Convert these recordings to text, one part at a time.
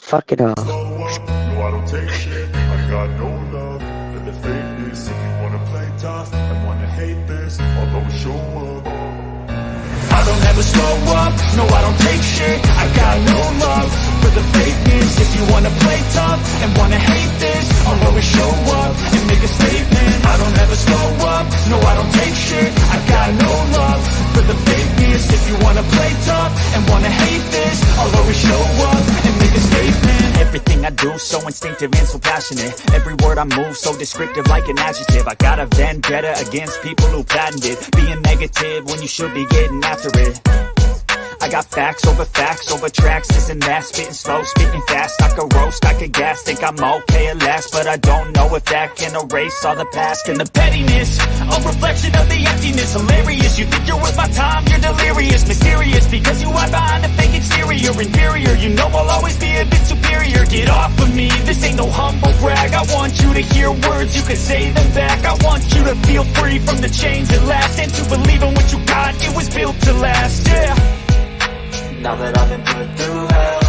Fuck it all. No, I don't take shit. I got no love for the fakeness. If you wanna play tough and wanna hate this, I'll always show up. I don't ever slow up, no I don't take shit. I got no love for the fakeness. If you wanna play tough and wanna hate this, I'll always show up and make a statement. I don't ever slow up, no I don't take shit. I got no love for the fakeness. If you wanna play tough and wanna hate this, I'll always show up and make a statement. Everything I do so instinctive and so passionate. Every word I move so descriptive like an adjective. I got a vendetta against people who patented being negative when you should be getting after it. I got facts over tracks, this and that. Spitting slow, spitting fast, I could roast, I could gas. Think I'm okay at last, but I don't know if that can erase all the past. And the pettiness, a reflection of the emptiness. Hilarious, you think you're worth my time, you're delirious. Mysterious, because you hide behind a fake exterior. Inferior, you know I'll always be a bit superior. Get off of me, this ain't no humble brag. I want you to hear words, you can say them back. I want you to feel free from the chains that last, and to believe in what you got, it was built to last, yeah. Now that I've been put through hell,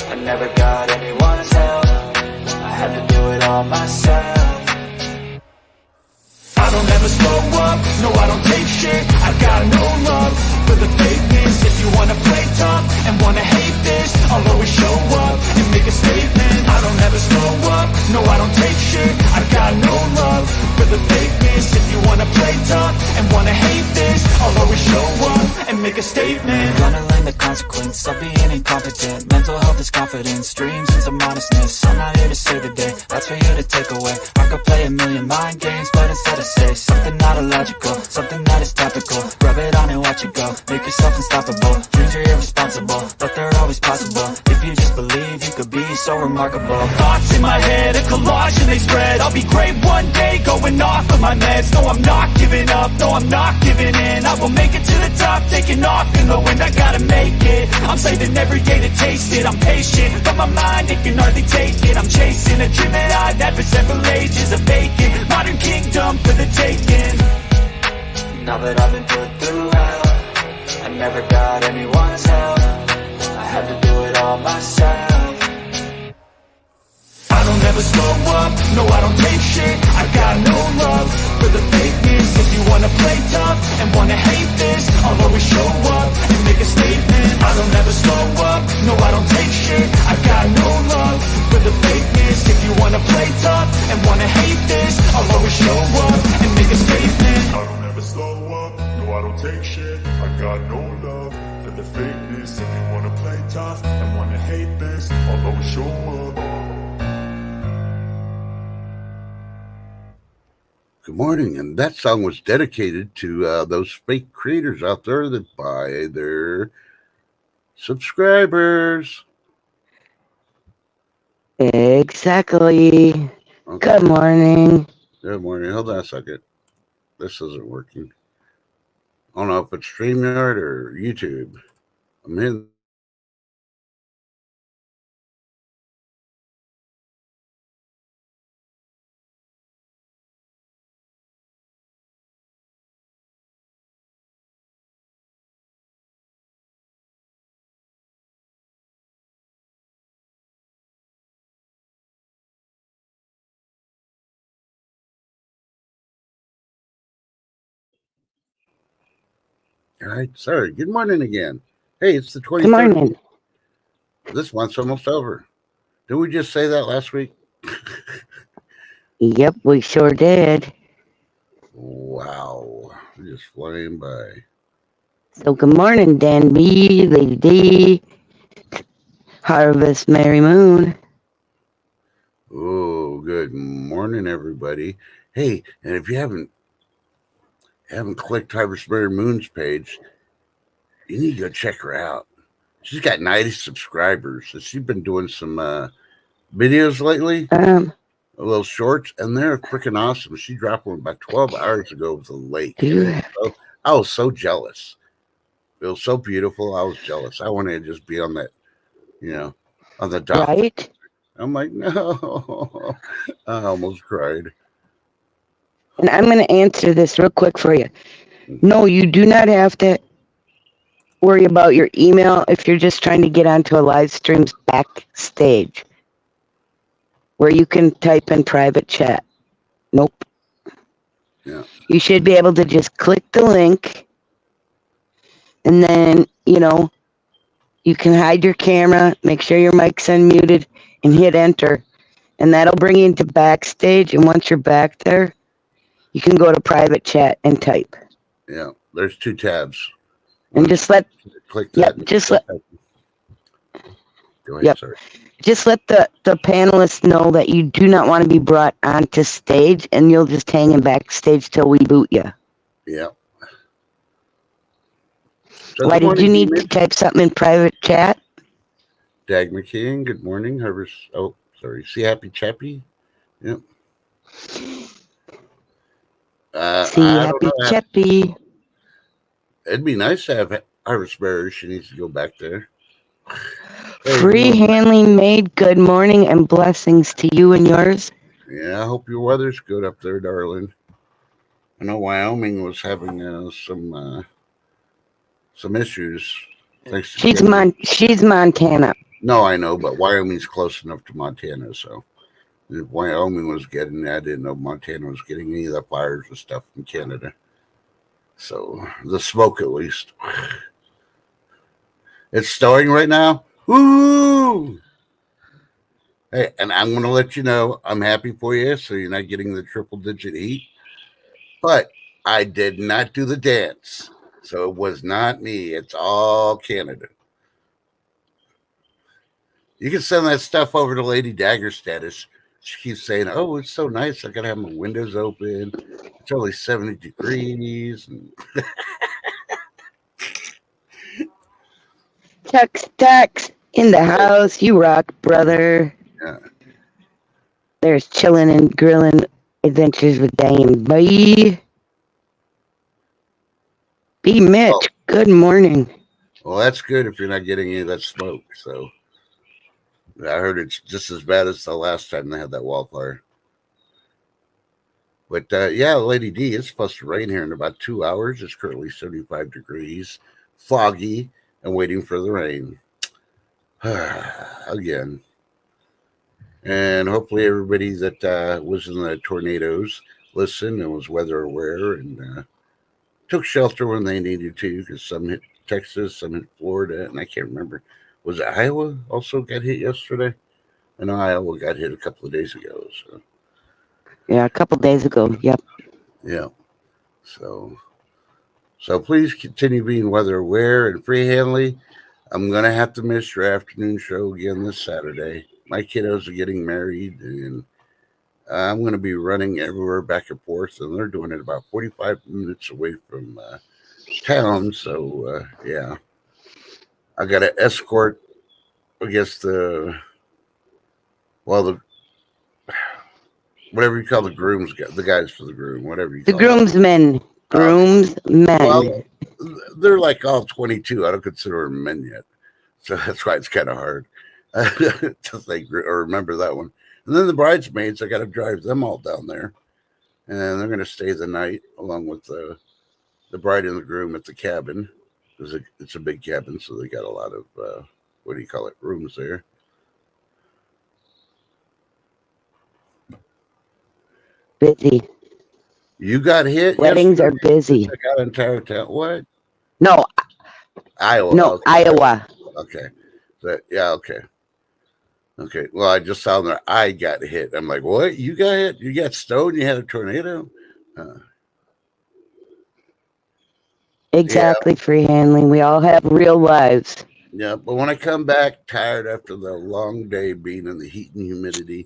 I never got anyone's help. I had to do it all myself. I don't ever slow up, no I don't take shit. I got no love for the fakeness. If you wanna play tough and wanna hate this, I'll always show up and make a statement. I don't ever slow up, no I don't take shit. I got no love for the fakeness. If you wanna play tough and wanna hate this, I'll always show up and make a statement. Gonna learn the consequence of being incompetent. Mental health is confidence, dreams into modestness. I'm not here to save the day, that's for you to take away. I could play a million mind games, but instead I say something not illogical, something that is topical. Rub it on and watch it go, make yourself unstoppable. Dreams are irresponsible, but they're always possible. If you just believe, you could be so remarkable. Thoughts in my head, a collage and they spread. I'll be great one day, going off of my meds. No, I'm not giving up, no, I'm not giving in. I will make it to the top, taking off in the wind. I gotta make it, I'm saving every day to taste it. I'm patient, but my mind, it can hardly take it. I'm chasing a dream that I've had for several ages. A vacant, modern kingdom for the taking. Now that I've been put through hell, I never got anyone's help. I had to do it all myself. I don't ever slow up, no I don't take shit. I got no love for the fakeness. If you wanna play tough and wanna hate this, I'll always show up and make a statement. I don't ever slow up, no I don't take shit. I got no love for the fakeness. If you wanna play tough and wanna hate this, I'll always show up and make a statement. I don't ever slow up, no I don't take shit. I got no love for the fakeness. If you wanna play tough and wanna hate this, I'll always show up. Good morning, and that song was dedicated to those fake creators out there that buy their subscribers. Exactly. Okay. Good morning. Good morning. Hold on a second. This isn't working. I don't know if it's StreamYard or YouTube. I'm in. All right. Sorry. Good morning again. Hey, it's the 23rd. Good morning. This month's almost over. Did we just say that last week? Yep, we sure did. Wow. Just flying by. So good morning, Dan B, Lady D, Harvest Mary Moon. Oh, good morning, everybody. Hey, and if you haven't clicked Harvest Mary Moon's page, you need to go check her out. She's got 90 subscribers. So she's been doing some videos lately, little shorts, and they're freaking awesome. She dropped one about 12 hours ago with a lake. Yeah. So, I was so jealous. It was so beautiful. I was jealous. I wanted to just be on that, on the dock. Right? I'm like, no. I almost cried. And I'm going to answer this real quick for you. No, you do not have to worry about your email if you're just trying to get onto a live stream's backstage where you can type in private chat. Nope. Yeah. You should be able to just click the link and then, you can hide your camera, make sure your mic's unmuted, and hit enter. And that'll bring you into backstage. And once you're back there, you can go to private chat and type. Yeah. There's 2 tabs. And just let Click that. Go ahead, Yep. sorry. just let the panelists know that you do not want to be brought onto stage, and you'll just hang in backstage till we boot you. Yeah. Why did you need to type something in private chat? Dag McKeon, good morning. Oh, sorry. See Happy Chappy? Yep. See Happy Chappy. It'd be nice to have Harvest Bear. She needs to go back there. Free handling made. Good morning and blessings to you and yours. Yeah, I hope your weather's good up there, darling. I know Wyoming was having some issues. She's Montana. No, I know, but Wyoming's close enough to Montana, so if Wyoming was getting that, I didn't know Montana was getting any of the fires and stuff in Canada. So the smoke, at least. It's snowing right now. Woo! Hey, and I'm going to let you know I'm happy for you, so you're not getting the triple-digit heat. But I did not do the dance, so it was not me. It's all Canada. You can send that stuff over to Lady Dagger Status. She keeps saying, "Oh, it's so nice. I gotta have my windows open. It's only 70 degrees." And Tux in the house. You rock, brother. Yeah. There's chilling and grilling adventures with Dame B. B. Mitch. Oh. Good morning. Well, that's good if you're not getting any of that smoke. So I heard it's just as bad as the last time they had that wildfire. But yeah, Lady D, it's supposed to rain here in about 2 hours. It's currently 75 degrees, foggy, and waiting for the rain. Again. And hopefully everybody that was in the tornadoes listened and was weather aware and took shelter when they needed to, because some hit Texas, some hit Florida, and I can't remember. Was it Iowa also got hit yesterday? I know Iowa got hit a couple of days ago. So. Yeah, a couple days ago. Yep. Yeah. So please continue being weather aware and free handling. I'm going to have to miss your afternoon show again this Saturday. My kiddos are getting married, and I'm going to be running everywhere back and forth, and they're doing it about 45 minutes away from town. So, yeah. I got to escort, I guess, whatever you call the grooms, the guys for the groom, whatever you call the groomsmen. Groomsmen. Well, they're like all 22. I don't consider them men yet. So that's why it's kind of hard to think or remember that one. And then the bridesmaids, I got to drive them all down there. And they're going to stay the night along with the bride and the groom at the cabin. It's a big cabin, so they got a lot of, rooms there. Busy. You got hit? Weddings are busy. I got entire town. What? No. Iowa. No, okay. Iowa. Okay. Yeah, okay. Okay. Well, I just saw that I got hit. I'm like, what? You got hit? You got stoned? You had a tornado? Exactly, yeah. Free handling. We all have real lives. Yeah, but when I come back tired after the long day being in the heat and humidity,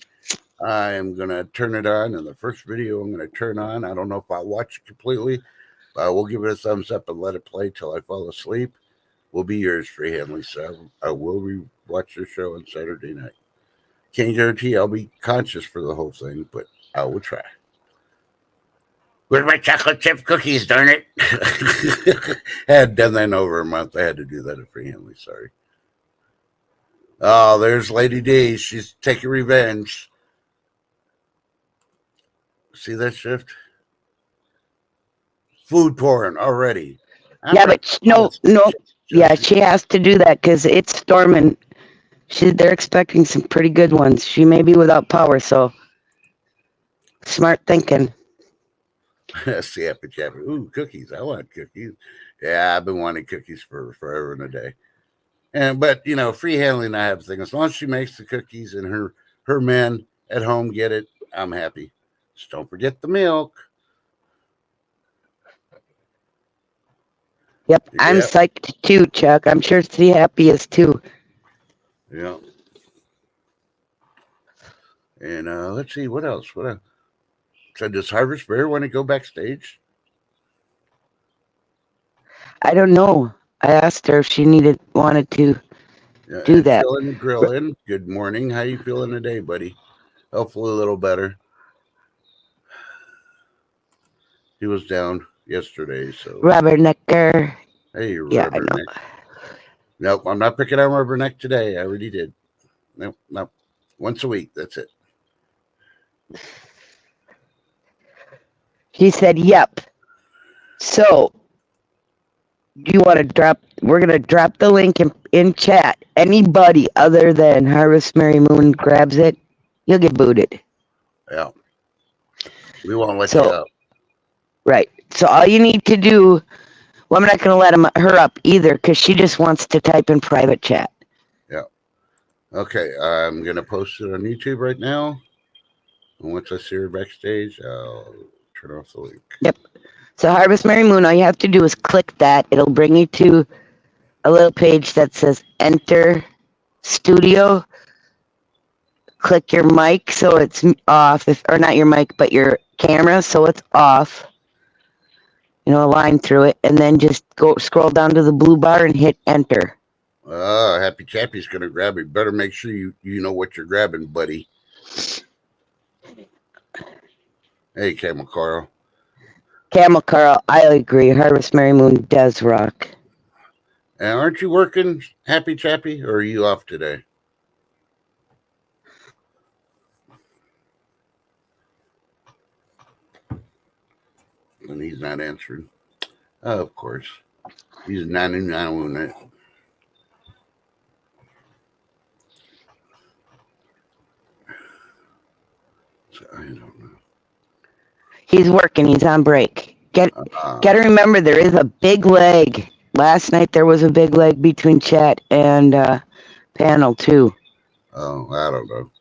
I am going to turn it on. And the first video I'm going to turn on, I don't know if I'll watch it completely, but I will give it a thumbs up and let it play till I fall asleep. Will be yours, Free Handling. So I will watch your show on Saturday night. Can't guarantee I'll be conscious for the whole thing, but I will try. With my chocolate chip cookies, darn it. I had done that in over a month. I had to do that at Free Handling. Sorry. Oh, there's Lady D. She's taking revenge. See that shift? Food porn already. Yeah, but no. Yeah, she has to do that because it's storming. They're expecting some pretty good ones. She may be without power, so smart thinking. That's the Happy Chappy. Ooh, cookies. I want cookies. Yeah, I've been wanting cookies for forever and a day. But free handling, I have a thing. As long as she makes the cookies and her men at home get it, I'm happy. Just don't forget the milk. Yep, I'm Yep. psyched too, Chuck. I'm sure she happy is too. Yeah. And let's see what else. What else? So does Harvest Bear want to go backstage? I don't know. I asked her if she wanted to do And that. Chilling and grilling. Good morning. How you feeling today, buddy? Hopefully a little better. He was down yesterday, so Rubbernecker. hey, Yeah, I know. Rubberneck. Nope, I'm not picking on Rubberneck today. I already did. Nope. Once a week. That's it. He said, "Yep." So, do you want to drop? We're gonna drop the link in chat. Anybody other than Harvest Mary Moon grabs it, you'll get booted. Yeah. We won't let you up. Right. So all you need to do. Well, I'm not gonna let her up either because she just wants to type in private chat. Yeah. Okay. I'm gonna post it on YouTube right now. And once I see her backstage, I'll turn off the link. Yep. So Harvest Mary Moon, all you have to do is click that. It'll bring you to a little page that says Enter Studio. Click your mic so it's off, or not your mic, but your camera so it's off. A line through it, and then just scroll down to the blue bar and hit Enter. Happy Chappy's gonna grab it. Better make sure you know what you're grabbing, buddy. Hey, Camel Carl. Camel Carl, I agree. Harvest Mary Moon does rock. And aren't you working, Happy Chappy, or are you off today? And he's not answering. Oh, of course. He's 99 on it. So I don't know. He's working. He's on break. Got to remember there is a big leg. Last night there was a big leg between chat and panel too. Oh, I don't know.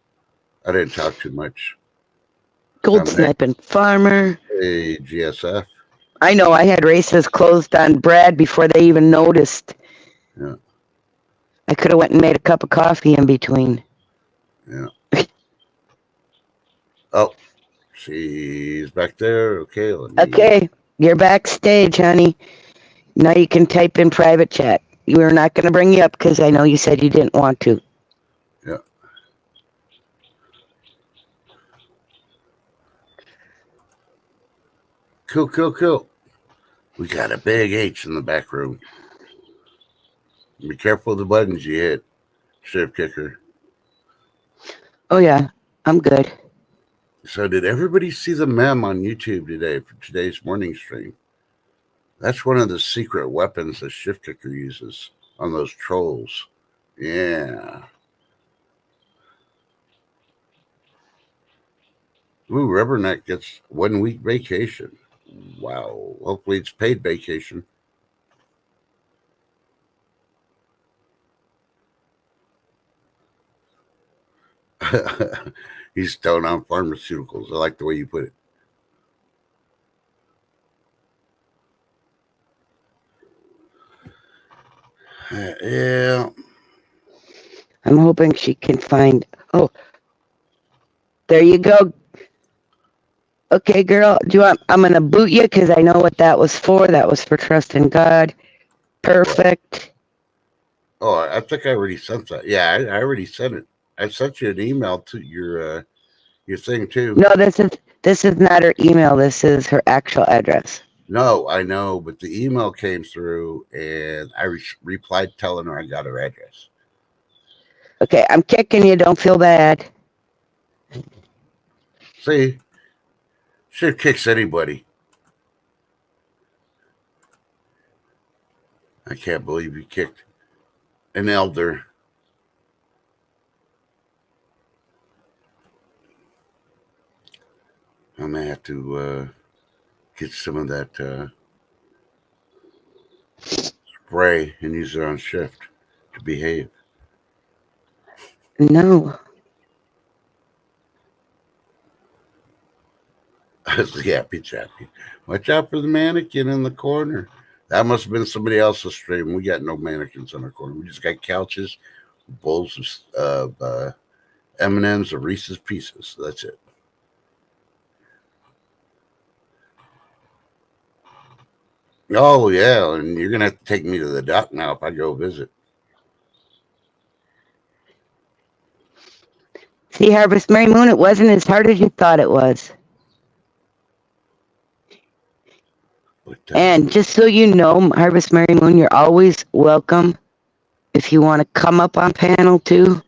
I didn't talk too much. Gold sniping farmer. Hey, GSF. I know. I had races closed on Brad before they even noticed. Yeah. I could have went and made a cup of coffee in between. Yeah. Oh, she's back there. Okay. Okay, you're backstage, honey. Now you can type in private chat. We're not going to bring you up because I know you said you didn't want to. Yeah. Cool. We got a big H in the back room. Be careful of the buttons you hit, Shift Kicker. Oh, yeah. I'm good. So did everybody see the meme on YouTube today for today's morning stream? That's one of the secret weapons that Shift Kicker uses on those trolls. Yeah. Ooh, Rubberneck gets 1 week vacation. Wow. Hopefully it's paid vacation. He's stoned on pharmaceuticals. I like the way you put it. Yeah. I'm hoping she can find. Oh, there you go. Okay, girl. Do you want? I'm gonna boot you because I know what that was for. That was for trust in God. Perfect. Oh, I think I already sent that. Yeah, I already sent it. I sent you an email to your thing too. No, this is not her email. This is her actual address. No, I know, but the email came through, and I replied telling her I got her address. Okay, I'm kicking you. Don't feel bad. See, Shift kicks anybody. I can't believe you kicked an elder. I'm gonna have to get some of that spray and use it on shift to behave. No. Yappy chappy. Watch out for the mannequin in the corner. That must have been somebody else's stream. We got no mannequins in our corner. We just got couches, bowls of M&Ms or Reese's Pieces. That's it. Oh yeah, and you're gonna have to take me to the dock now if I go visit. See, Harvest Mary Moon, it wasn't as hard as you thought it was. But, And just so you know, Harvest Mary Moon, you're always welcome if you want to come up on panel too.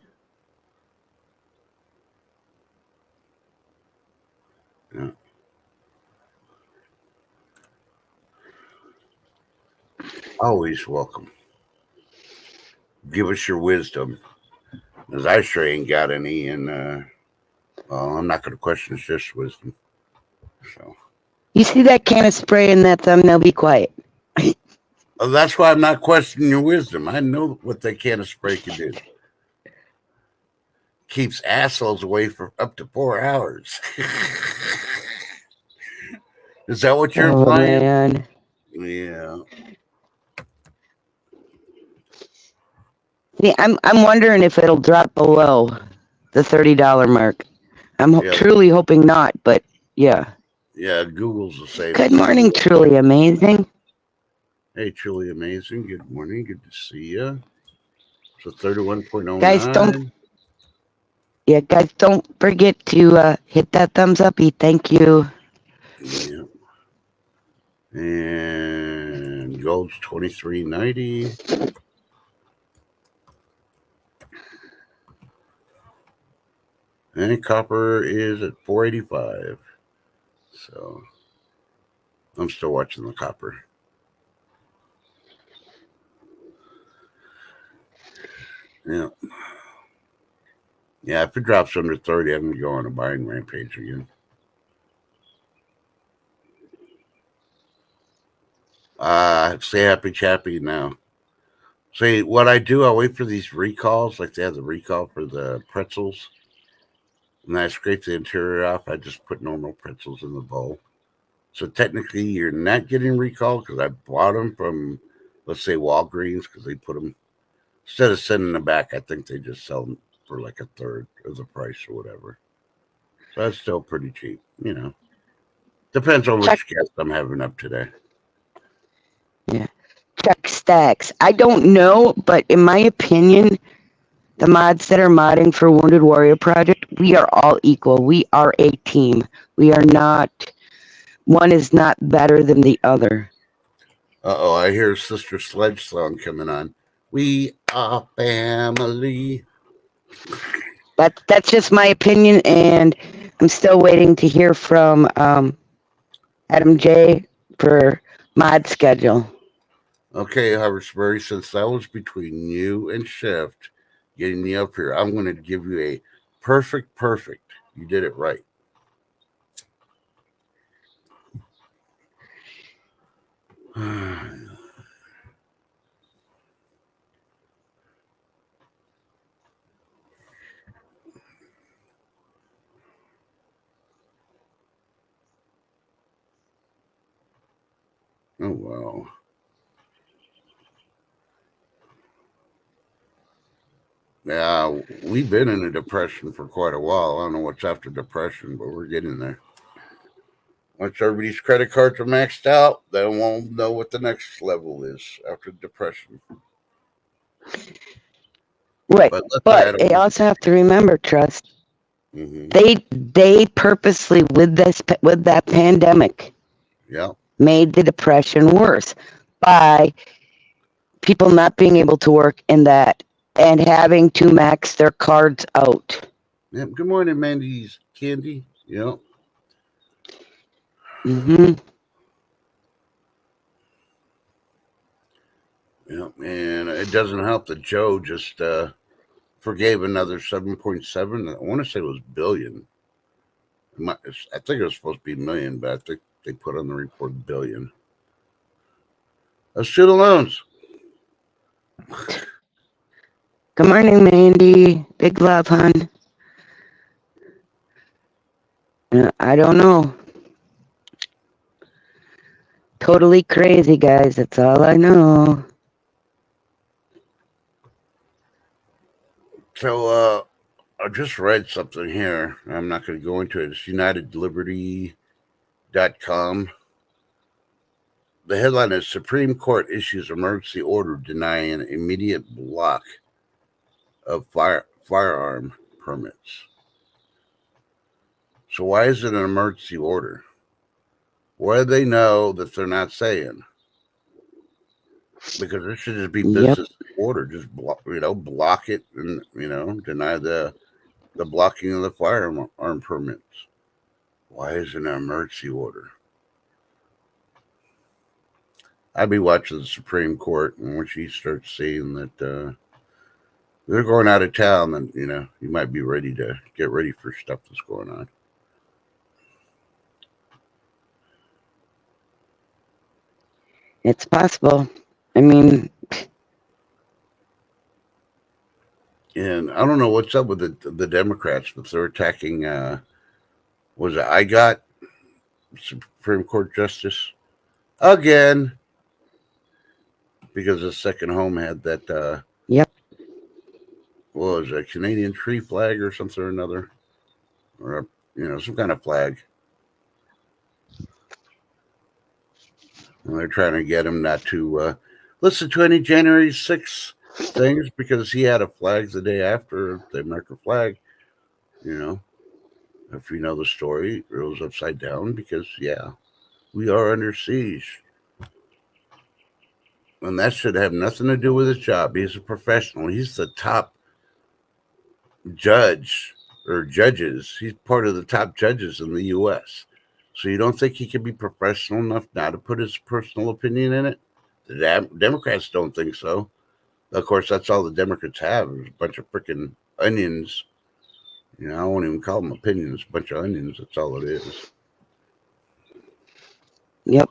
yeah. Always welcome. Give us your wisdom, as I sure ain't got any, and well, I'm not going to question Shift's wisdom. So You see that can of spray in that thumbnail? Be quiet. that's why I'm not questioning your wisdom. I know what that can of spray can do. Keeps assholes away for up to 4 hours. Is that what you're Oh implying? man. Yeah. See, I'm wondering if it'll drop below the $30 mark. I'm Yeah. truly hoping not, but yeah. Yeah, Google's the same. Good morning, truly amazing. Hey, truly amazing. Good morning. Good to see you. So 31.09. Guys, don't forget to hit that thumbs up. Thank you. Yeah. And gold's 23.90. And copper is at 4.85. So I'm still watching the copper. Yeah. Yeah, if it drops under 30, I'm going to go on a buying rampage again. Say happy chappy now. See, what I do, I wait for these recalls, like they have the recall for the pretzels. And I scrape the interior off. I just put normal pretzels in the bowl. So technically, you're not getting recalled because I bought them from, let's say, Walgreens, because they put them, instead of sending them back, I think they just sell them for like a third of the price or whatever. So that's still pretty cheap, you know. Depends on which guest I'm having up today. Yeah. Chuck Stacks. I don't know, but in my opinion, the mods that are modding for Wounded Warrior Project, we are all equal. We are a team. We are not, one is not better than the other. Uh-oh, I hear Sister Sledge song coming on. We are family. That's just my opinion, and I'm still waiting to hear from Adam J for mod schedule. Okay, Harvestbury, since that was between you and Shift getting me up here, I'm going to give you a perfect. You did it right. Oh, wow. Yeah, we've been in a depression for quite a while. I don't know what's after depression, but we're getting there. Once everybody's credit cards are maxed out, they won't know what the next level is after depression. Right, but they also have to remember, Trust. Mm-hmm. They purposely with that pandemic, made the depression worse by people not being able to work in that and having to max their cards out. Yeah. Good morning, Mandy's Candy. Yep. Mm-hmm. Yeah, and it doesn't help that Joe just forgave another 7.7. I want to say it was billion. I think it was supposed to be million, but I think they put on the report billion. Student loans. Good morning, Mandy. Big love, hon. I don't know. Totally crazy, guys. That's all I know. So I just read something here. I'm not going to go into it. It's UnitedLiberty.com. The headline is Supreme Court issues emergency order denying immediate block of firearm permits. So why is it an emergency order? What do they know that they're not saying? Because this should just be business order. Just block it, and deny the blocking of the firearm permits. Why is it an emergency order? I'd be watching the Supreme Court, and when she starts seeing that they're going out of town, then you might be ready to get ready for stuff that's going on. It's possible. I mean, and I don't know what's up with the Democrats, but they're attacking. Was it IGOT, Supreme Court Justice, again? Because the second home had that. Yep. What was it, a Canadian tree flag or something or another, or some kind of flag. And they're trying to get him not to listen to any January 6th things because he had a flag the day after the American flag. If you know the story, it was upside down because, we are under siege. And that should have nothing to do with his job. He's a professional. He's the top judge or judges. He's part of the top judges in the U.S. So you don't think he can be professional enough not to put his personal opinion in it? The Democrats don't think so. Of course, that's all the Democrats have is a bunch of freaking onions. I won't even call them opinions. A bunch of onions. That's all it is. Yep.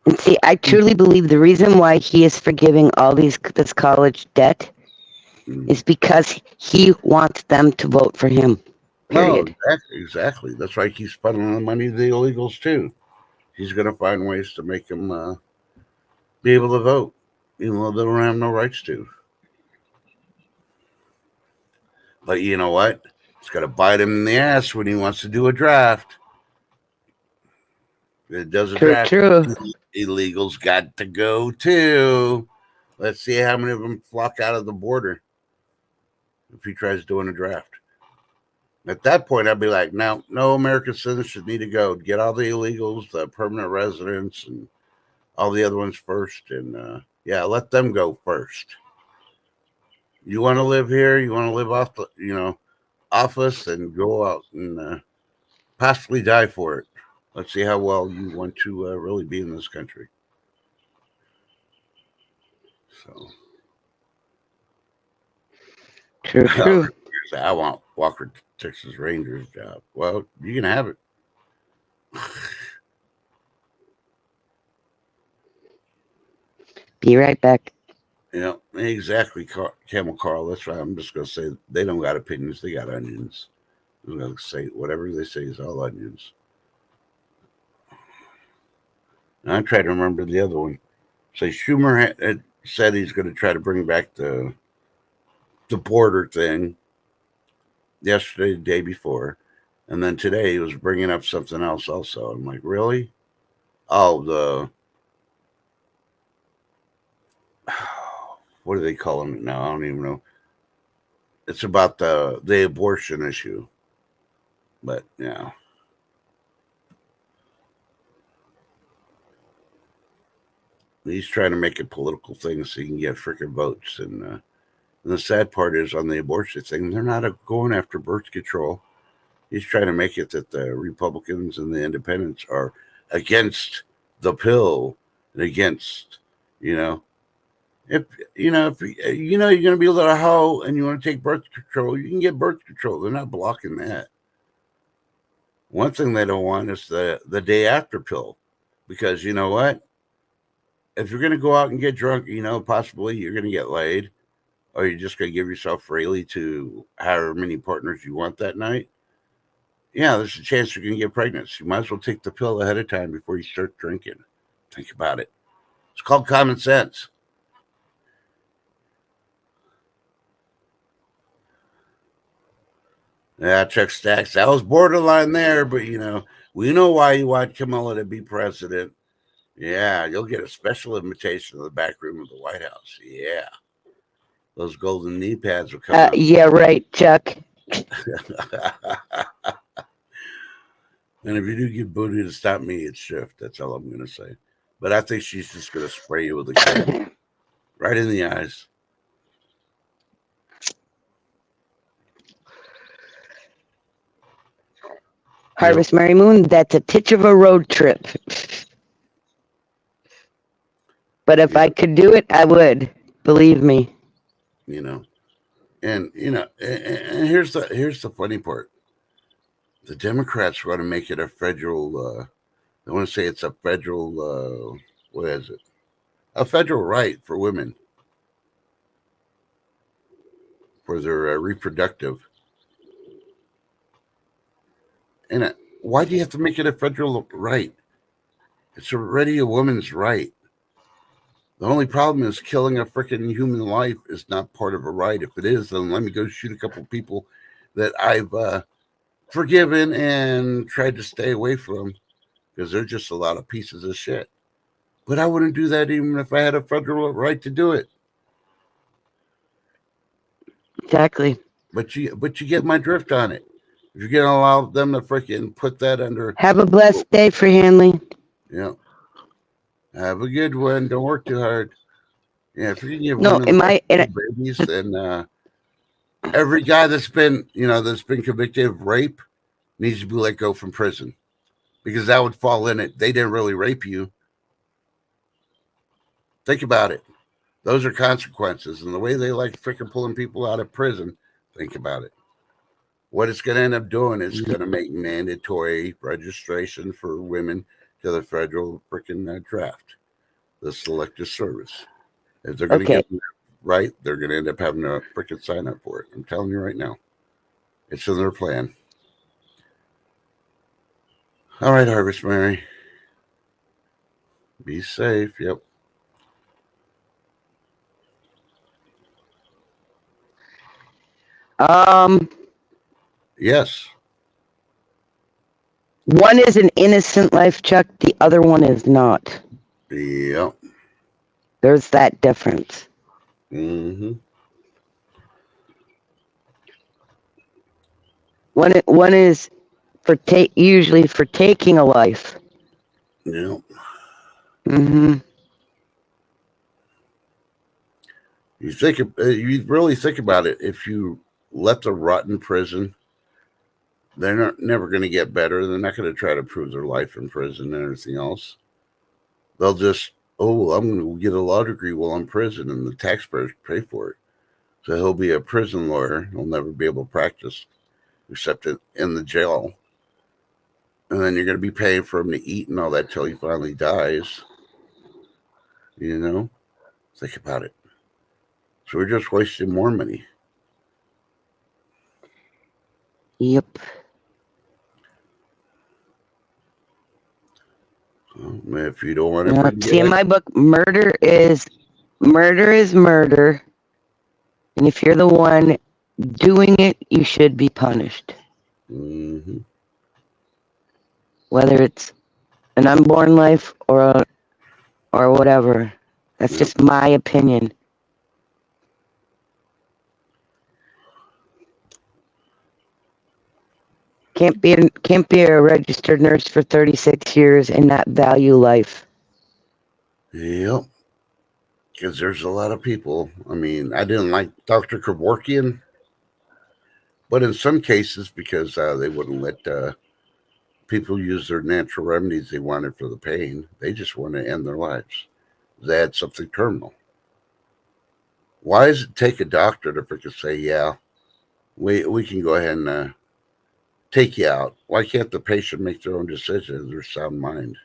And see, I truly believe the reason why he is forgiving all this college debt is because he wants them to vote for him. Period. No, exactly. That's why he keeps funneling the money to the illegals too. He's going to find ways to make them be able to vote, even though they don't have no rights to. But you know what? It's going to bite him in the ass when he wants to do a draft. It does a draft. True. Illegals got to go too. Let's see how many of them flock out of the border if he tries doing a draft. At that point, I'd be like, no American citizens need to go. Get all the illegals, the permanent residents, and all the other ones first. And, let them go first. You want to live here? You want to live off the, office and go out and possibly die for it. Let's see how well you want to really be in this country. So. True. I want Walker Texas Rangers job. Well, you can have it. Be right back. Yeah, exactly, Camel Carl. That's right. I'm just going to say they don't got opinions. They got onions. I'm going to say whatever they say is all onions. And I try to remember the other one. So Schumer had said he's going to try to bring back the border thing yesterday, the day before. And then today he was bringing up something else also. I'm like, really? Oh, what do they call them now? I don't even know. It's about the abortion issue. But, he's trying to make a political thing so he can get freaking votes. And the sad part is on the abortion thing, they're not going after birth control. He's trying to make it that the Republicans and the independents are against the pill and against, If if you're going to be a little hoe and you want to take birth control, you can get birth control. They're not blocking that. One thing they don't want is the day after pill, because you know what? If you're going to go out and get drunk, possibly you're going to get laid, or you're just going to give yourself freely to however many partners you want that night. Yeah, there's a chance you're going to get pregnant. So you might as well take the pill ahead of time before you start drinking. Think about it. It's called common sense. Yeah, Chuck Stacks. I was borderline there, but we know why you want Kamala to be president. Yeah, you'll get a special invitation to the back room of the White House. Yeah, those golden knee pads will come out. Yeah, right, Chuck. And if you do get Booty to stop me, it's Shift. That's all I'm going to say. But I think she's just going to spray you with a can right in the eyes. Harvest Mary Moon, that's a titch of a road trip. But if I could do it, I would. Believe me. And here's the funny part. The Democrats want to make it a federal. They want to say it's a federal. What is it? A federal right for women for their reproductive. And why do you have to make it a federal right? It's already a woman's right. The only problem is killing a freaking human life is not part of a right. If it is, then let me go shoot a couple people that I've forgiven and tried to stay away from, because they're just a lot of pieces of shit. But I wouldn't do that even if I had a federal right to do it. Exactly. But you get my drift on it. If you're going to allow them to freaking put that under. Have a blessed day for Hanley. Yeah. Have a good one. Don't work too hard. Yeah, if you can give babies, then every guy that's been convicted of rape needs to be let go from prison, because that would fall in it. They didn't really rape you. Think about it. Those are consequences, and the way they like freaking pulling people out of prison. Think about it. What it's going to end up doing is going to make mandatory registration for women to the federal freaking draft, the selective service. If they're going to get it right, they're going to end up having to freaking sign up for it. I'm telling you right now. It's in their plan. All right, Harvest Mary. Be safe. Yep. Yes. One is an innocent life, Chuck. The other one is not. Yep. There's that difference. Mm-hmm. One is usually for taking a life. Yep. Mm-hmm. You really think about it. If you let them rot in prison, they're never going to get better. They're not going to try to prove their life in prison and everything else. They'll just, I'm going to get a law degree while I'm in prison, and the taxpayers pay for it. So he'll be a prison lawyer. He'll never be able to practice except in the jail. And then you're going to be paying for him to eat and all that till he finally dies. Think about it. So we're just wasting more money. Yep. If you don't want to see, in my book, murder is murder. And if you're the one doing it, you should be punished. Mm-hmm. Whether it's an unborn life or whatever. That's just my opinion. Can't be a registered nurse for 36 years and not value life. Yep. Because there's a lot of people. I mean, I didn't like Dr. Kevorkian, but in some cases, because they wouldn't let people use their natural remedies they wanted for the pain, they just want to end their lives. They had something terminal. Why does it take a doctor to freaking say, yeah, we can go ahead and take you out? Why can't the patient make their own decision in their sound mind?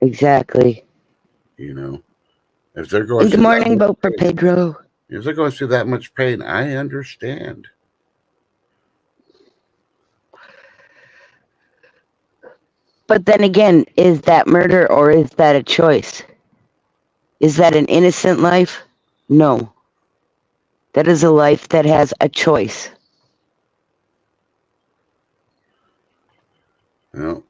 Exactly. You know, if they're going And good through morning, vote for Pedro. if they're going through that much pain, I understand. But then again, is that murder or is that a choice? Is that an innocent life? No. That is a life that has a choice. You know,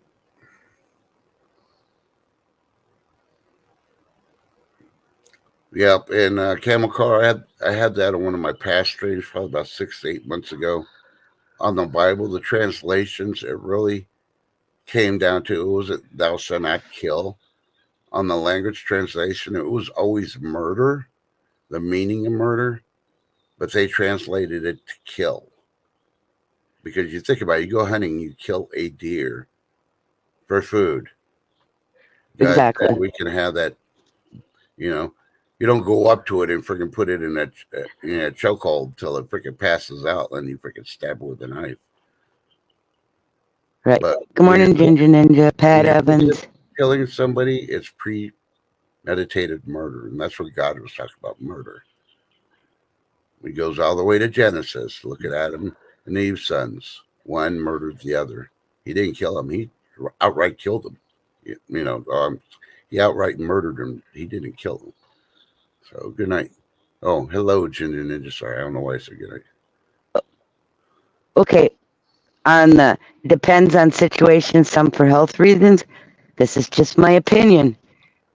yep. And Camel Car, I had that on one of my past streams probably about 6 to 8 months ago on the Bible. The translations, it really came down to, it was thou shalt not kill. On the language translation, it was always murder, the meaning of murder, but they translated it to kill. Because you think about it, you go hunting, you kill a deer for food. Exactly. We can have that, you know. You don't go up to it and freaking put it in a chokehold till it freaking passes out, and you freaking stab it with a knife. Right. But Good morning, Ginger Ninja, Pat when you're Evans. killing somebody, it's premeditated murder, and that's what God was talking about, murder. He goes all the way to Genesis. Look at Adam and Eve's sons. One murdered the other. He didn't kill him. He outright killed him. He outright murdered him. He didn't kill him. So good night. Oh, hello, Ginger Ninja. Sorry, I don't know why I said good night. Okay. Depends on situation, some for health reasons. This is just my opinion.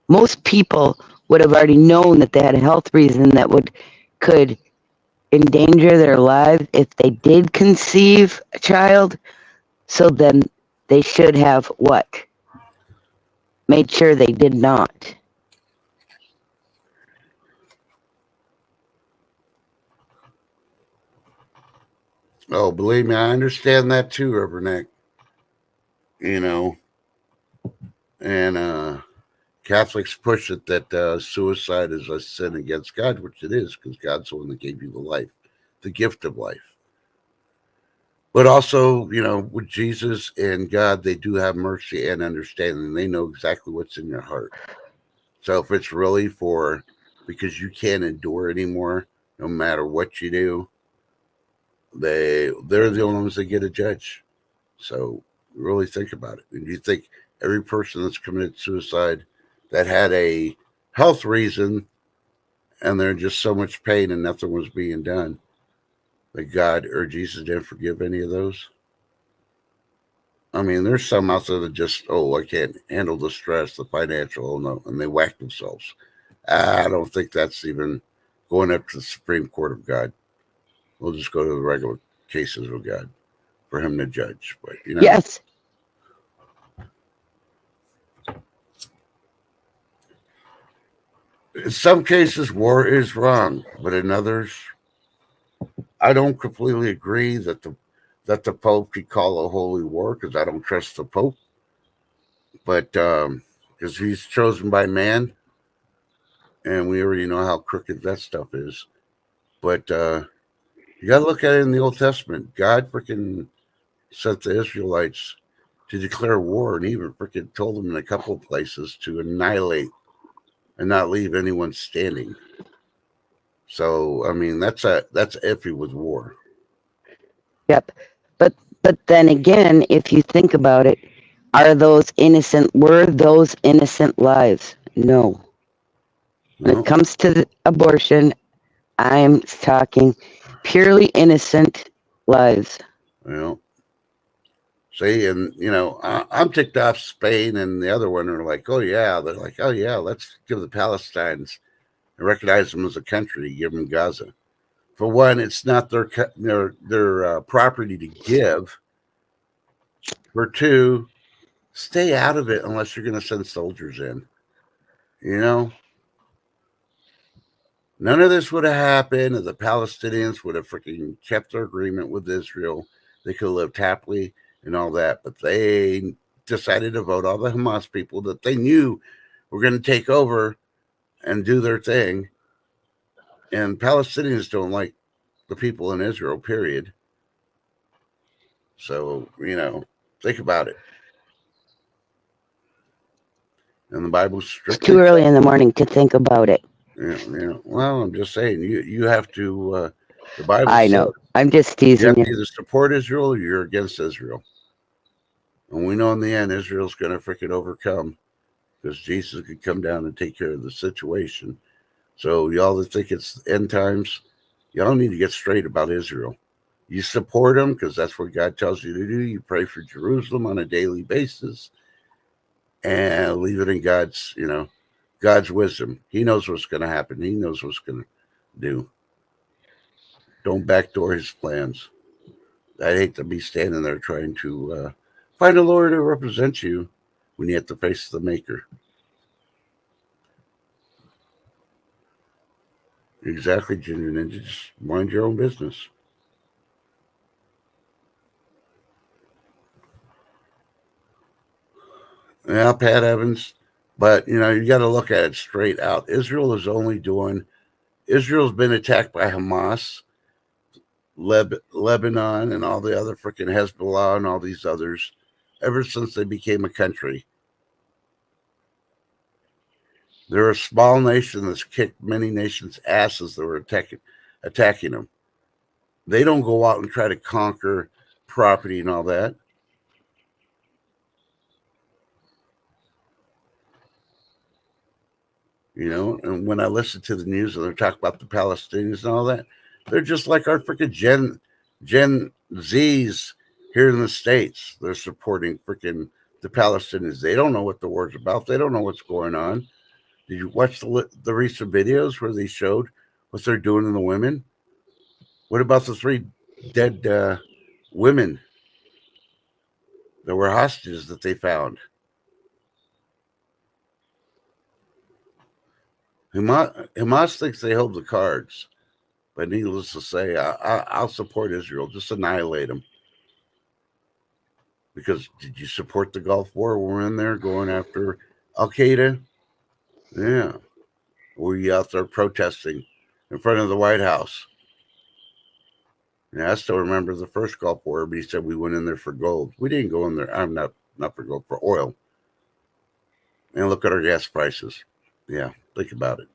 Most people would have already known that they had a health reason that could endanger their lives if they did conceive a child. So then they should have what? Made sure they did not. Oh, believe me, I understand that too, Rubberneck. You know, and Catholics push it that suicide is a sin against God, which it is, because God's the one that gave you the life, the gift of life. But also, with Jesus and God, they do have mercy and understanding. They know exactly what's in your heart. So if it's really because you can't endure anymore, no matter what you do, they're the only ones that get a judge. So really think about it. And you think every person that's committed suicide that had a health reason and they're in just so much pain and nothing was being done, that God or Jesus didn't forgive any of those? I mean, there's some out there that just, I can't handle the stress, the financial, no, and they whack themselves. I don't think that's even going up to the Supreme Court of God. We'll just go to the regular cases of God for him to judge. But Yes. In some cases, war is wrong, but in others, I don't completely agree that the Pope could call a holy war, because I don't trust the Pope. But because he's chosen by man, and we already know how crooked that stuff is. But you got to look at it in the Old Testament. God freaking sent the Israelites to declare war, and even freaking told them in a couple of places to annihilate and not leave anyone standing. So I mean, that's iffy with war. Yep. But then again, if you think about it, were those innocent lives? No. When it comes to the abortion, I'm talking purely innocent lives. Well, see, and I'm ticked off. Spain and the other one are like, they're like, let's give the Palestinians and recognize them as a country, give them Gaza. For one, it's not their property to give. For two, stay out of it unless you're going to send soldiers in. None of this would have happened if the Palestinians would have freaking kept their agreement with Israel. They could have lived happily and all that, but they decided to vote all the Hamas people that they knew were going to take over and do their thing. And Palestinians don't like the people in Israel, period. So, think about it. And the Bible's It's strictly too early in the morning to think about it. Well, I'm just saying, you have to. The Bible I says know. I'm just you teasing have you. to either support Israel or you're against Israel. And we know in the end, Israel's going to freaking overcome because Jesus could come down and take care of the situation. So y'all that think it's end times, y'all need to get straight about Israel. You support them because that's what God tells you to do. You pray for Jerusalem on a daily basis and leave it in God's wisdom. He knows what's going to happen. He knows what's going to do. Don't backdoor his plans. I'd hate to be standing there trying to find a lawyer to represent you when you have to face the maker. Exactly, Ginger Ninja. Just mind your own business. Yeah, Pat Evans. But, you got to look at it straight out. Israel's been attacked by Hamas, Lebanon, and all the other freaking Hezbollah and all these others ever since they became a country. They're a small nation that's kicked many nations' asses that were attacking them. They don't go out and try to conquer property and all that. And when I listen to the news and they're talking about the Palestinians and all that, they're just like our freaking Gen Zs here in the States. They're supporting freaking the Palestinians. They don't know what the war's about. They don't know what's going on. Did you watch the recent videos where they showed what they're doing to the women? What about the 3 dead women that were hostages that they found? Hamas thinks they hold the cards, but needless to say, I'll support Israel. Just annihilate them. Because did you support the Gulf War? We're in there going after Al Qaeda. Yeah. Were you out there protesting in front of the White House? Yeah, I still remember the first Gulf War, but he said we went in there for gold. We didn't go in there. I'm not for gold, for oil. And look at our gas prices. Yeah, think about it.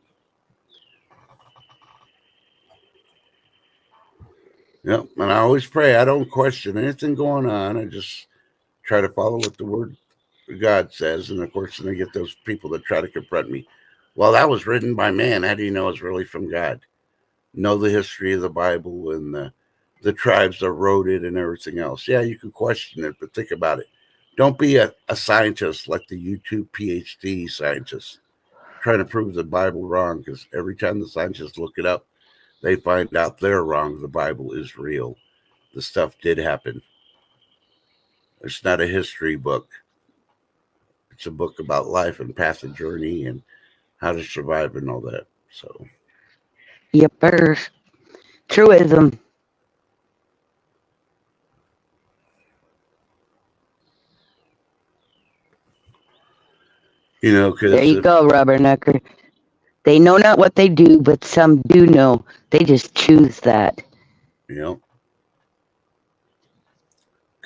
Yep, and I always pray. I don't question anything going on. I just try to follow what the Word of God says. And of course, then I get those people that try to confront me. Well, that was written by man. How do you know it's really from God? Know the history of the Bible and the tribes that wrote it and everything else. Yeah, you can question it, but think about it. Don't be a scientist like the YouTube PhD scientists trying to prove the Bible wrong, because every time the scientists look it up, they find out they're wrong. The Bible is real. The stuff did happen. It's not a history book. It's a book about life and path and journey and how to survive and all that. So, Yepers. Truism. because There you go, Rubbernecker. They know not what they do, but some do know. They just choose that.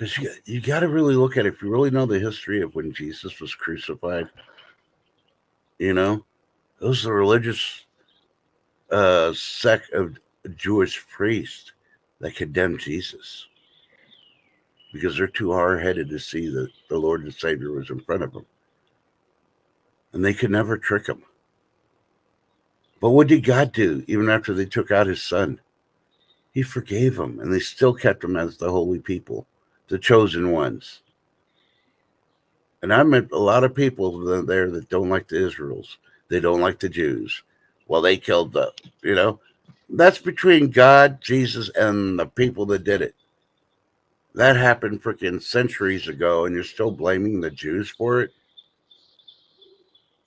because you got to really look at it. If you really know the history of when Jesus was crucified, those are the religious sect of Jewish priests that condemned Jesus because they're too hard-headed to see that the Lord and Savior was in front of them. And they could never trick him. But what did God do even after they took out his son? He forgave them, and they still kept him as the holy people, the chosen ones. And I met a lot of people there that don't like the Israels. They don't like the Jews. Well, they killed that's between God, Jesus, and the people that did it. That happened freaking centuries ago, and you're still blaming the Jews for it?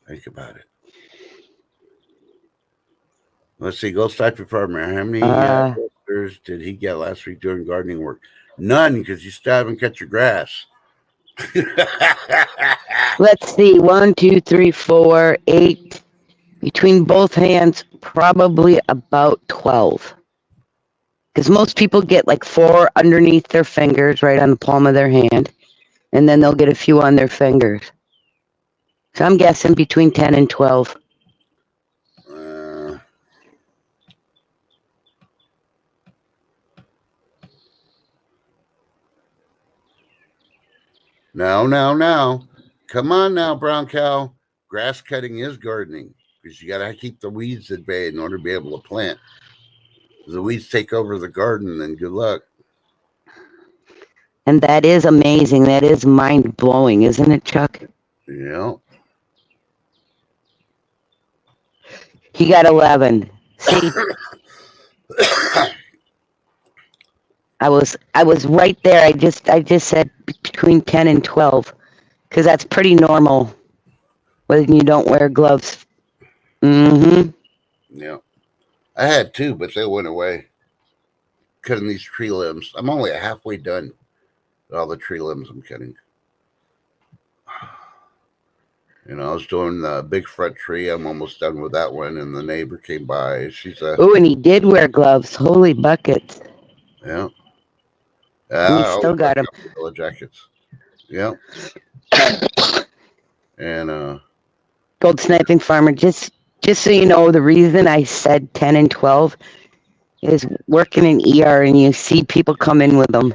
Think about it. Let's see, Ghost Type Farmer. How many visitors did he get last week doing gardening work? None, because you still haven't cut your grass. Let's see. 1, 2, 3, 4, 8. Between both hands, probably about 12. Because most people get like 4 underneath their fingers, right on the palm of their hand, and then they'll get a few on their fingers. So I'm guessing between 10 and 12. Now. Come on now, brown cow. Grass cutting is gardening because you got to keep the weeds at bay in order to be able to plant. If the weeds take over the garden, then good luck. And that is amazing. That is mind blowing, isn't it, Chuck? Yeah. He got 11. See, I was right there. I just said between 10 and 12 because that's pretty normal when you don't wear gloves. Mm-hmm. Yeah. I had 2, but they went away. Cutting these tree limbs. I'm only halfway done with all the tree limbs I'm cutting. You know, I was doing the big front tree. I'm almost done with that one, and the neighbor came by. She's a Oh, and he did wear gloves. Holy buckets! yeah. And he still got them. Yellow jackets. Yeah. And Gold Sniping Farmer. Just so you know, the reason I said 10 and 12 is working in ER, and you see people come in with them,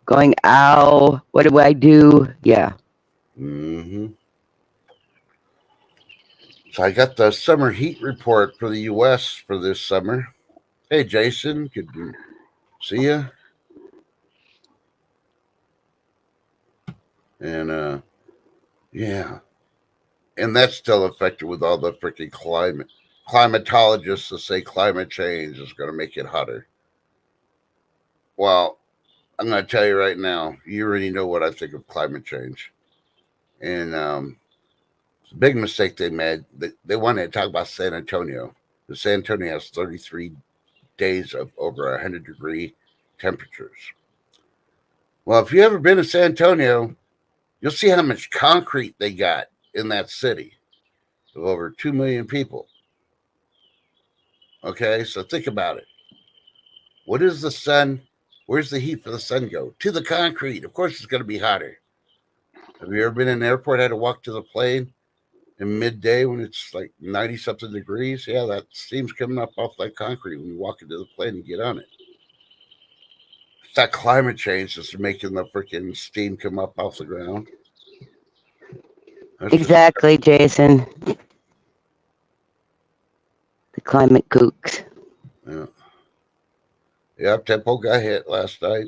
going, "Ow, what do I do?" Yeah. mm-hmm. So I got the summer heat report for the U.S. for this summer. Hey, Jason, good to see you. And yeah, and that's still affected with all the freaking climatologists that say climate change is going to make it hotter. Well, I'm going to tell you right now, you already know what I think of climate change. And it's a big mistake they made. They wanted to talk about San Antonio. The San Antonio has 33 days of over 100-degree temperatures. Well, if you've ever been to San Antonio, you'll see how much concrete they got in that city of over 2 million people. Okay, so think about it. What is the sun? Where's the heat for the sun go? To the concrete. Of course, it's going to be hotter. Have you ever been in an airport, had to walk to the plane in midday when it's like 90 something degrees? Yeah, that steam's coming up off that concrete when you walk into the plane and get on it. It's that climate change that's making the freaking steam come up off the ground. That's Exactly, Jason. The climate kooks. Yeah, Tempo got hit last night.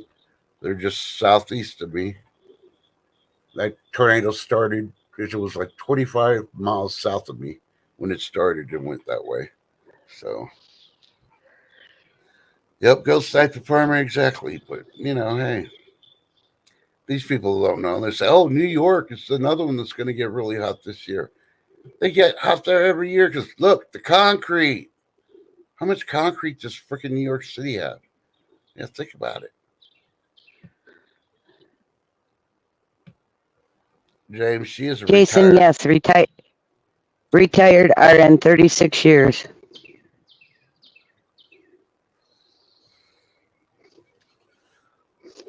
They're just southeast of me. That tornado started, it was like 25 miles south of me when it started and went that way. So, yep, go Sniper Farmer, exactly. But, you know, hey, these people don't know. They say, oh, New York is another one that's going to get really hot this year. They get hot there every year because, look, the concrete. How much concrete does freaking New York City have? Yeah, think about it. James, she is a Jason, retired. yes, retired RN, 36 years.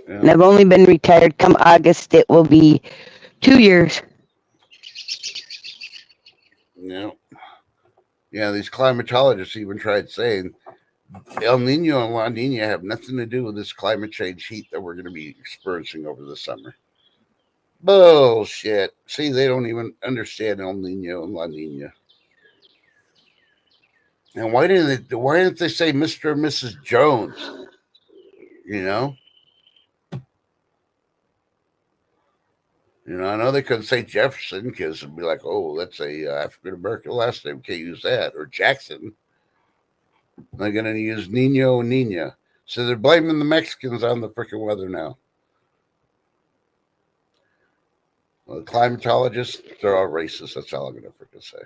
Yeah. And I've only been retired. Come August, it will be 2 years. Yeah. Yeah, these climatologists even tried saying El Nino and La Nina have nothing to do with this climate change heat that we're going to be experiencing over the summer. Bullshit. See, they don't even understand El Nino and La Nina. And why didn't they say Mr. and Mrs. Jones? You know? I know they couldn't say Jefferson because it'd be like, oh, that's a African American last name. Can't use that. Or Jackson. They're going to use Nino and Nina. So they're blaming the Mexicans on the freaking weather now. Well, the climatologists, they're all racist. That's all I'm going to freaking say.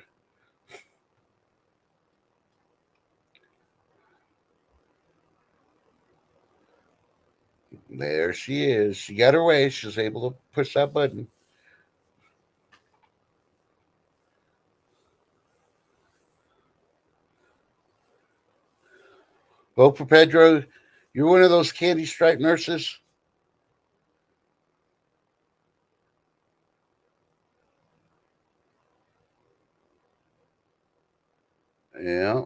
There she is. She got her way. She was able to push that button. Vote for Pedro. You're one of those candy stripe nurses. Yeah.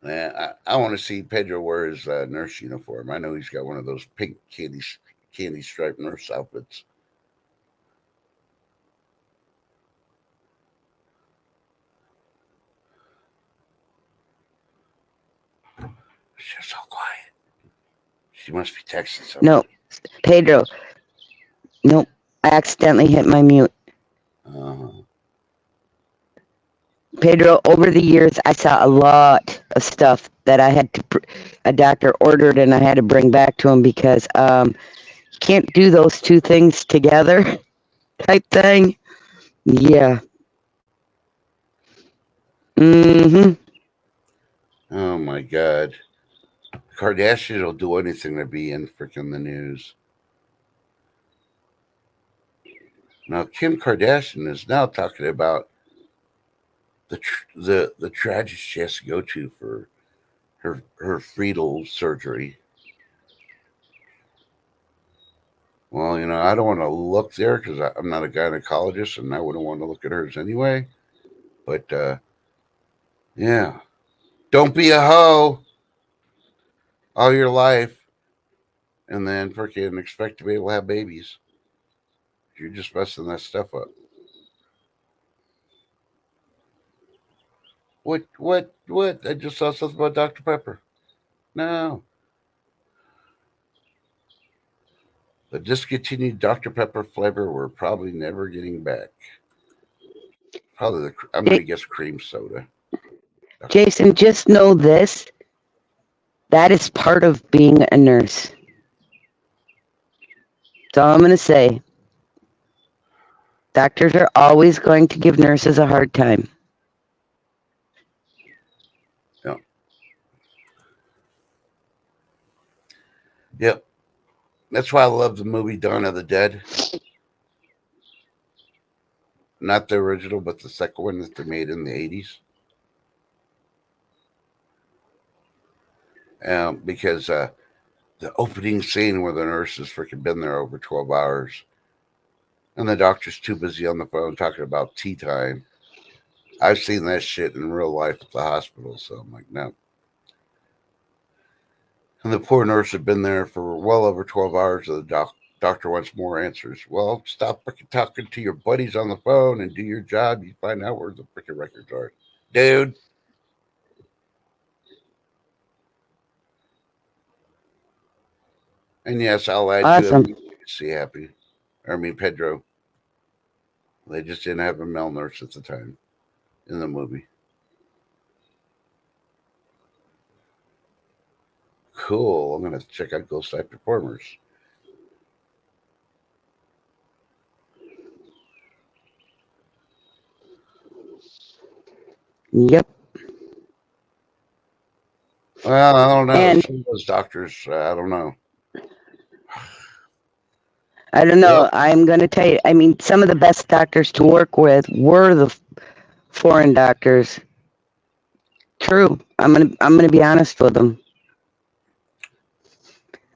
Yeah, I want to see Pedro wear his nurse uniform. I know he's got one of those pink candy stripe nurse outfits. She's so quiet. She must be texting somebody. No, Pedro. Nope. I accidentally hit my mute. Uh-huh. Pedro, over the years, I saw a lot of stuff that I had to, a doctor ordered and I had to bring back to him because you can't do those two things together type thing. Yeah. Mm-hmm. Oh my God. Kardashian will do anything to be in freaking the news. Now Kim Kardashian is now talking about the tragedy she has to go to for her fetal surgery. Well, I don't want to look there because I'm not a gynecologist and I wouldn't want to look at hers anyway. But yeah, don't be a hoe all your life and then freaking expect to be able to have babies. You're just messing that stuff up. What? I just saw something about Dr. Pepper. No. The discontinued Dr. Pepper flavor we're probably never getting back. Probably I'm going to guess cream soda. Jason, just know this. That is part of being a nurse. That's all I'm going to say. Doctors are always going to give nurses a hard time. Yeah. Yep. That's why I love the movie Dawn of the Dead. Not the original, but the second one that they made in the 80s. Because the opening scene where the nurse has freaking been there over 12 hours and the doctor's too busy on the phone talking about tea time. I've seen that shit in real life at the hospital, so I'm like, no. And the poor nurse had been there for well over 12 hours, and the doctor wants more answers. Well, stop freaking talking to your buddies on the phone and do your job. You find out where the freaking records are. Dude. And yes, I'll add Awesome. to it. See happy. Pedro. They just didn't have a male nurse at the time in the movie. Cool. I'm going to check out Ghost Type Performers. Yep. Well, I don't know. And Some of those doctors, I don't know. I don't know. Yep. I'm going to tell you. I mean, some of the best doctors to work with were the foreign doctors. True. I'm gonna be honest with them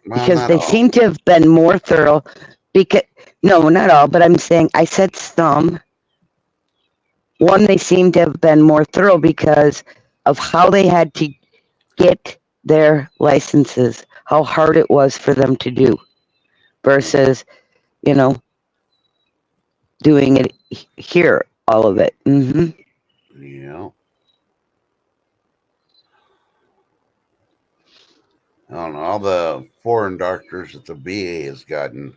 Well, because not they all. seem to have been more thorough. Because no, not all, but I'm saying I said some. One, they seem to have been more thorough because of how they had to get their licenses, how hard it was for them to do, versus, doing it here, all of it. Mm-hmm. Yeah. I don't know. All the foreign doctors that the VA has gotten.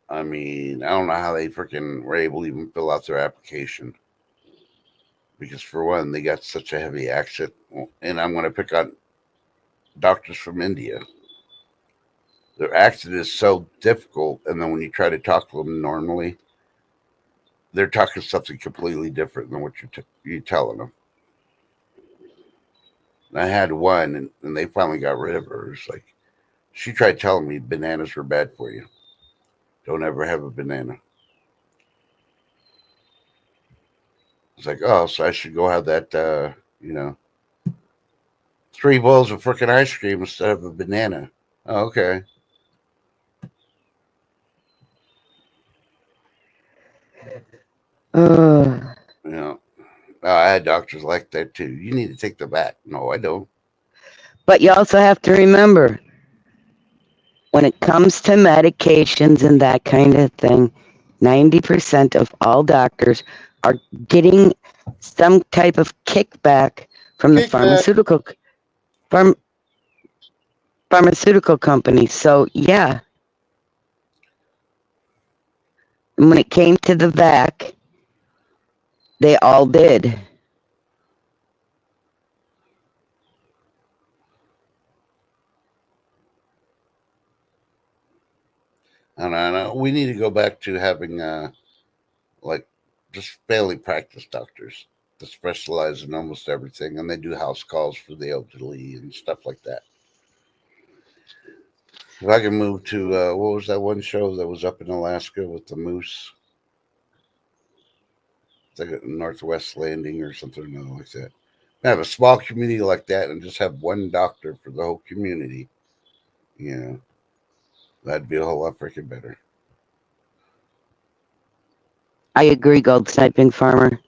I mean, I don't know how they freaking were able to even fill out their application. Because for one, they got such a heavy accent. And I'm going to pick on doctors from India. Their accent is so difficult. And then when you try to talk to them normally, they're talking something completely different than what you're telling them. I had one, and they finally got rid of her. It's like, she tried telling me bananas were bad for you. Don't ever have a banana. It's like, oh, so I should go have that, 3 bowls of freaking ice cream instead of a banana. Oh, okay. Ugh. You know, I had doctors like that too. You need to take the back. No, I don't. But you also have to remember, when it comes to medications and that kind of thing, 90% of all doctors are getting some type of kickback from the Kickback. pharmaceutical companies. So yeah, and when it came to the vac, they all did. I know. We need to go back to having like just family practice doctors that specialize in almost everything, and they do house calls for the elderly and stuff like that. If I can move to what was that one show that was up in Alaska with the moose? It's like a Northwest Landing or something like that. Have a small community like that and just have one doctor for the whole community. You know, that'd be a whole lot freaking better. I agree, Gold Sniping Farmer.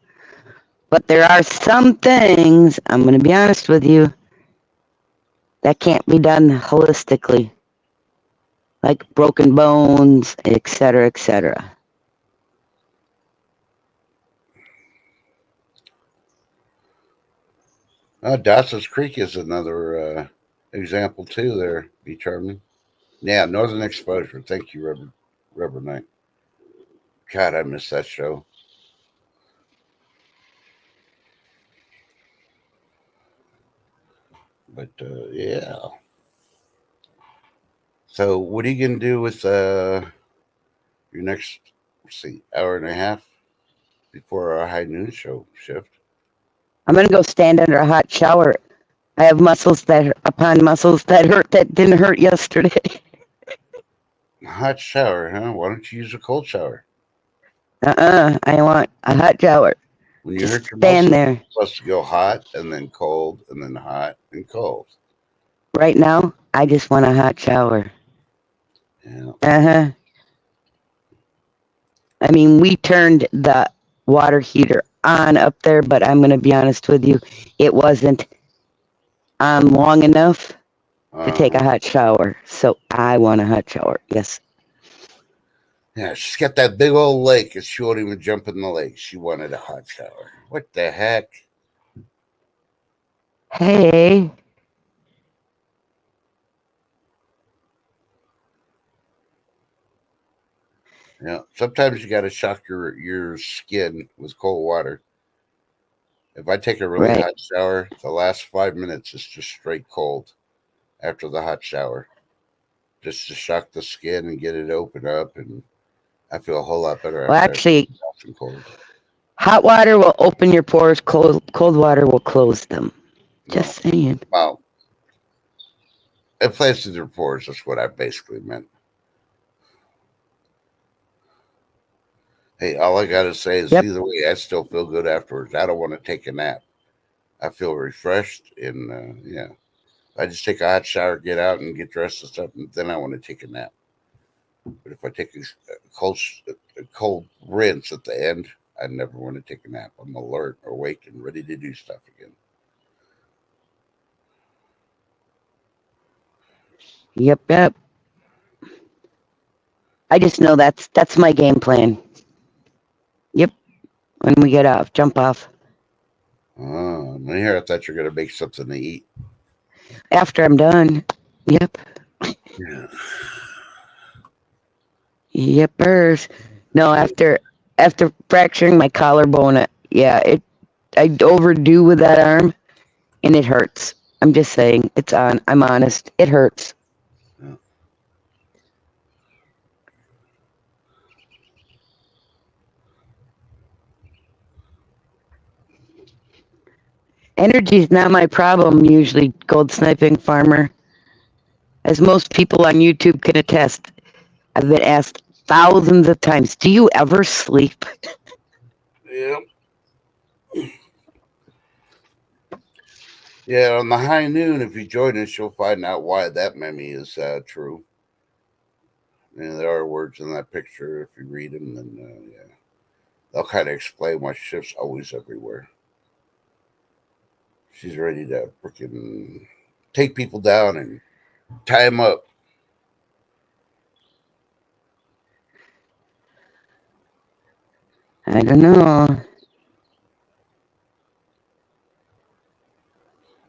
But there are some things, I'm going to be honest with you, that can't be done holistically, like broken bones, etc., etc. Dawson's Creek is another example too. There, be charming. Yeah, Northern Exposure. Thank you, Rubber Knight. God, I miss that show. But yeah. So, what are you gonna do with your next, let's see, hour and a half before our high noon show shift? I'm going to go stand under a hot shower. I have muscles that hurt that didn't hurt yesterday. Hot shower, huh? Why don't you use a cold shower? I want a hot shower. When you Just hurt your stand muscles, there. you're supposed to go hot and then cold and then hot and cold. Right now, I just want a hot shower. Yeah. I mean, we turned the water heater on up there, but I'm going to be honest with you, it wasn't on long enough to take a hot shower. So I want a hot shower. Yes. Yeah, she's got that big old lake and she won't even jump in the lake. She wanted a hot shower. What the heck? Hey. Yeah, sometimes you got to shock your skin with cold water. If I take a really hot shower, the last 5 minutes is just straight cold after the hot shower, just to shock the skin and get it open up, and I feel a whole lot better. Well, actually, cold. Hot water will open your pores. Cold water will close them. Just saying. Well, it plays through their pores. That's what I basically meant. Hey, all I got to say is either way, I still feel good afterwards. I don't want to take a nap. I feel refreshed and, yeah. I just take a hot shower, get out and get dressed and stuff, and then I want to take a nap. But if I take a cold rinse at the end, I never want to take a nap. I'm alert, awake, and ready to do stuff again. Yep. I just know that's my game plan. Yep. When we get off, jump off. Here I thought you were going to make something to eat. After I'm done. Yep. Yeah. Yepers. No, after fracturing my collarbone, I overdo with that arm, and it hurts. I'm just saying, I'm honest. It hurts. Yeah. Energy is not my problem usually, Gold Sniping Farmer. As most people on YouTube can attest, I've been asked thousands of times, do you ever sleep? Yep. Yeah, on the high noon, if you join us, you'll find out why that meme is true. And there are words in that picture. If you read them, then yeah, they'll kind of explain why Shift's always everywhere. She's ready to freaking take people down and tie them up. I don't know.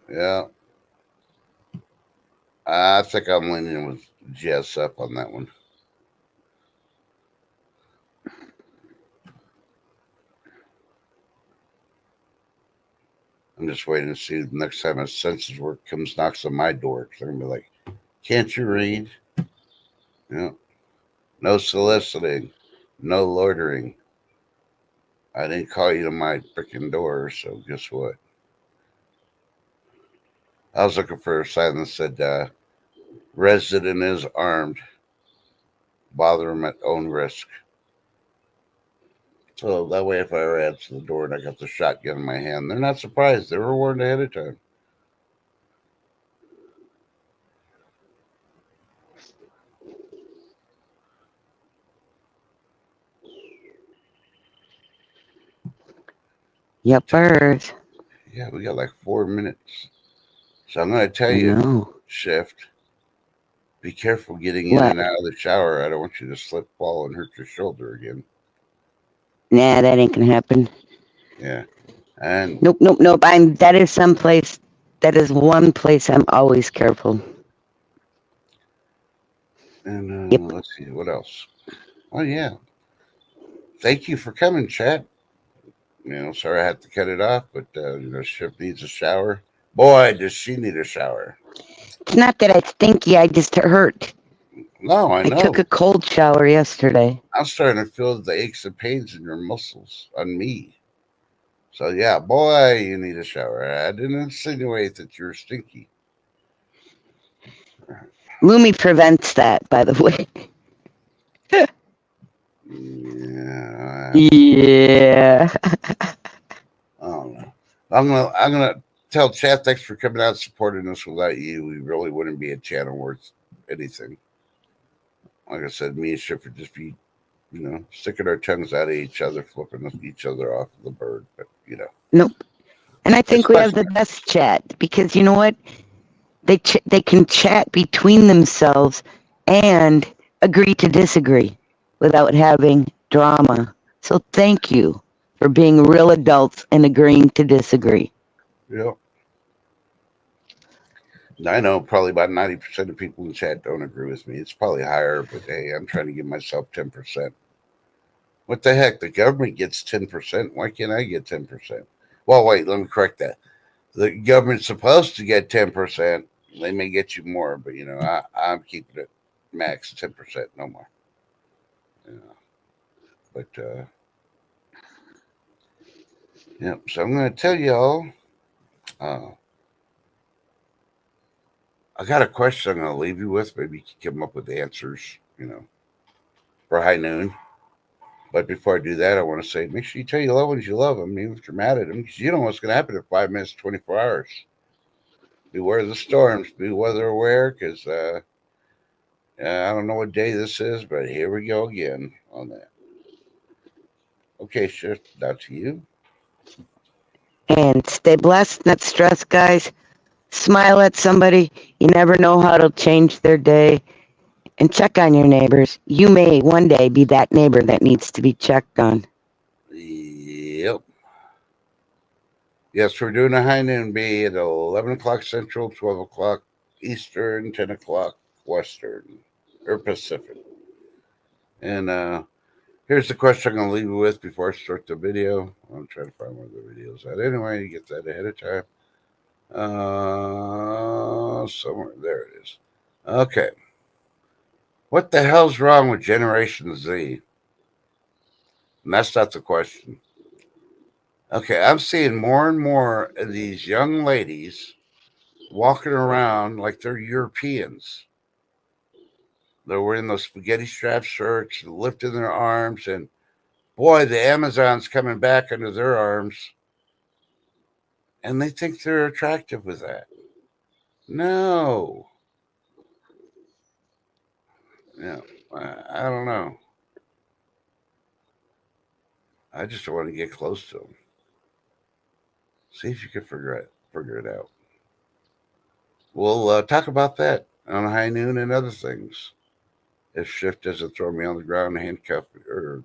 Yeah, I think I'm leaning with Jess up on that one. I'm just waiting to see the next time a census work comes knocks on my door. Cause they're gonna be like, "Can't you read?" Yeah. No soliciting, no loitering. I didn't call you to my freaking door, so guess what? I was looking for a sign that said, "Resident is armed. Bother him at own risk." So that way, if I ever answer the door and I got the shotgun in my hand, they're not surprised. They were warned ahead of time. Yep, birds. Yeah, we got like 4 minutes. So I'm going to tell I you, know. Shift, be careful getting in What? and out of the shower. I don't want you to slip, fall, and hurt your shoulder again. Nah, that ain't gonna happen. Yeah. And Nope, nope, nope. That is someplace. That is one place I'm always careful. Yep. let's see, what else? Oh, yeah. Thank you for coming, chat. Sorry I had to cut it off, but, Shift needs a shower. Boy, does she need a shower. It's not that I stinky. I just hurt. No, I I took know. a cold shower yesterday. I'm starting to feel the aches and pains in your muscles on me. So yeah, boy, you need a shower. I didn't insinuate that you're stinky. Lumi prevents that, by the way. Yeah, Yeah. I don't know. I'm gonna tell Chad thanks for coming out and supporting us. Without you, we really wouldn't be a channel worth anything. Like I said, me and Shift would just be, sticking our tongues out at each other, flipping each other off the bird. But Nope. And I think we have especially the best chat because you know what? They can chat between themselves and agree to disagree without having drama. So thank you for being real adults and agreeing to disagree. yeah. I know probably about 90% of people in chat don't agree with me. It's probably higher, but hey, I'm trying to give myself 10%. What the heck? The government gets 10%. Why can't I get 10%? Well, wait, let me correct that. The government's supposed to get 10%. They may get you more, but I'm keeping it max 10%, no more. But yeah, so I'm going to tell y'all. I got a question I'm going to leave you with. Maybe you can come up with answers, for high noon. But before I do that, I want to say make sure you tell your loved ones you love them, even if you're mad at them, because you don't know what's going to happen in 5 minutes, 24 hours. Beware the storms. Be weather aware, because I don't know what day this is, but here we go again on that. Okay, Shift, now to you. And stay blessed, not stressed, guys. Smile at somebody. You never know how it'll change their day. And check on your neighbors. You may one day be that neighbor that needs to be checked on. Yep. Yes, we're doing a high noon bee at 11 o'clock Central, 12 o'clock Eastern, 10 o'clock Western, or Pacific. And here's the question I'm going to leave you with before I start the video. I'm trying to find where the video's at. Anyway, you get that ahead of time. Somewhere. There it is. Okay. What the hell's wrong with Generation Z? And that's not the question. Okay, I'm seeing more and more of these young ladies walking around like they're Europeans. They're wearing those spaghetti strap shirts, lifting their arms, and boy, the Amazon's coming back under their arms. and they think they're attractive with that. No. Yeah, I don't know. I just want to get close to them. See if you can figure it out. We'll talk about that on High Noon and other things. If Shift doesn't throw me on the ground, handcuff or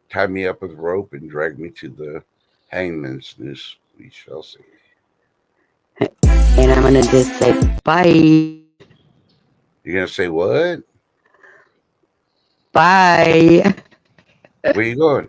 tie me up with rope and drag me to the hangman's noose, we shall see. And I'm gonna just say bye. You're gonna say what? Bye. Where you going?